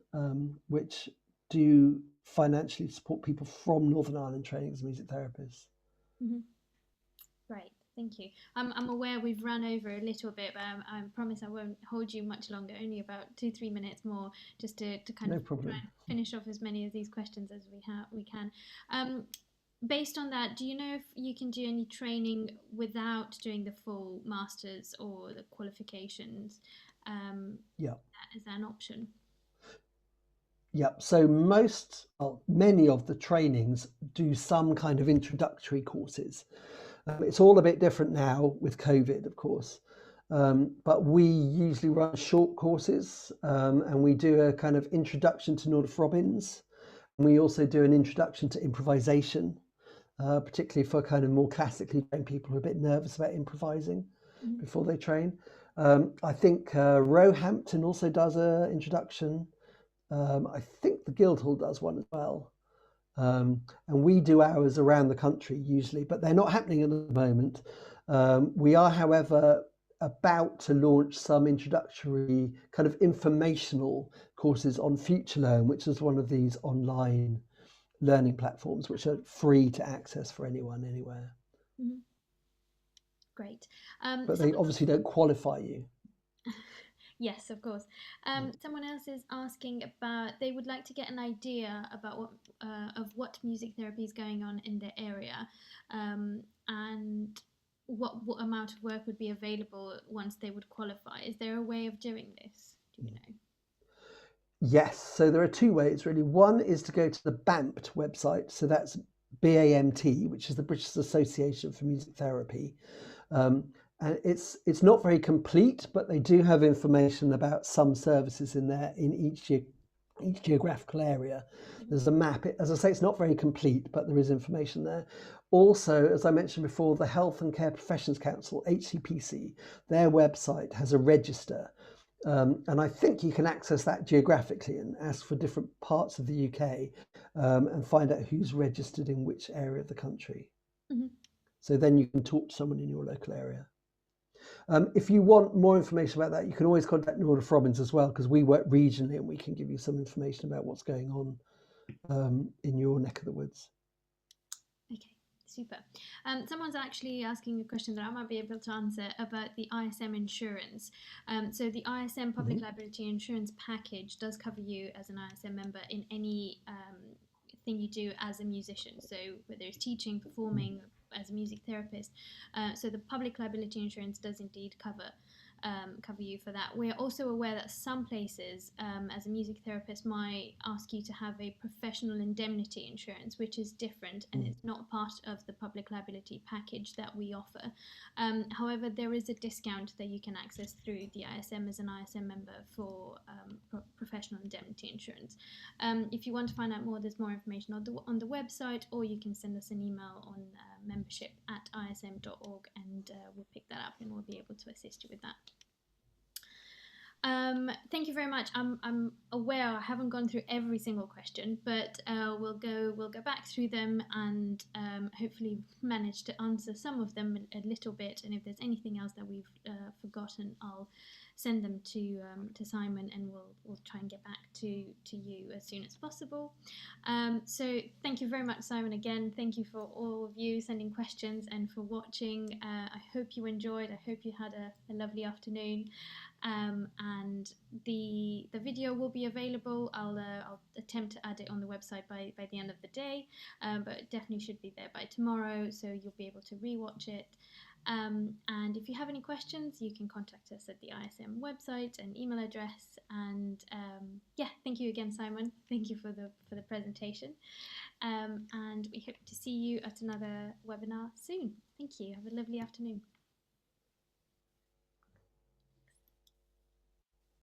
which do financially support people from Northern Ireland training as music therapists.
Mm-hmm. Great, thank you. I'm aware we've run over a little bit, but I promise I won't hold you much longer, only about 2-3 minutes more, just to kind of try and finish off as many of these questions as we can. Based on that, do you know if you can do any training without doing the full masters or the qualifications?
Yeah.
Is that an option?
Yeah, so many of the trainings do some kind of introductory courses. It's all a bit different now with COVID, of course, but we usually run short courses, and we do a kind of introduction to Nordoff Robbins. And we also do an introduction to improvisation, particularly for kind of more classically trained people who are a bit nervous about improvising before they train. I think Roehampton also does an introduction. I think the Guildhall does one as well. And we do ours around the country usually, but they're not happening at the moment. We are, however, about to launch some introductory kind of informational courses on FutureLearn, which is one of these online learning platforms which are free to access for anyone, anywhere.
Mm-hmm. Great.
But they obviously don't qualify you.
Yes, of course. Someone else is asking about, they would like to get an idea about what music therapy is going on in their area, and what amount of work would be available once they would qualify. Is there a way of doing this? Do you know?
Yes, so there are two ways really. One is to go to the BAMT website, so that's BAMT, which is the British Association for Music Therapy. And it's not very complete, but they do have information about some services in there in each geographical area. There's a map. As I say, it's not very complete, but there is information there. Also, as I mentioned before, the Health and Care Professions Council, HCPC, their website has a register. And I think you can access that geographically and ask for different parts of the UK and find out who's registered in which area of the country. Mm-hmm. So then you can talk to someone in your local area. If you want more information about that, you can always contact Nordoff Robbins as well, because we work regionally and we can give you some information about what's going on in your neck of the woods.
Okay, super. Someone's actually asking a question that I might be able to answer about the ISM insurance. So the ISM Public Liability Insurance package does cover you as an ISM member in any thing you do as a musician. So whether it's teaching, performing, as a music therapist, so the public liability insurance does indeed cover you for that. We're also aware that some places, as a music therapist, might ask you to have a professional indemnity insurance, which is different and it's not part of the public liability package that we offer. However, there is a discount that you can access through the ISM as an ISM member for professional indemnity insurance. If you want to find out more, there's more information on the website, or you can send us an email on membership@ism.org, and we'll pick that up and we'll be able to assist you with that. Thank you very much. I'm aware I haven't gone through every single question, but we'll go back through them and hopefully manage to answer some of them a little bit. And if there's anything else that we've forgotten, I'll send them to Simon, and we'll try and get back to you as soon as possible. So thank you very much, Simon. Again, thank you for all of you sending questions and for watching. I hope you enjoyed. I hope you had a lovely afternoon. And the video will be available. I'll attempt to add it on the website by the end of the day, but it definitely should be there by tomorrow, so you'll be able to rewatch it. And if you have any questions, you can contact us at the ISM website and email address. And yeah, thank you again, Simon. Thank you for the presentation. And we hope to see you at another webinar soon. Thank you. Have a lovely afternoon.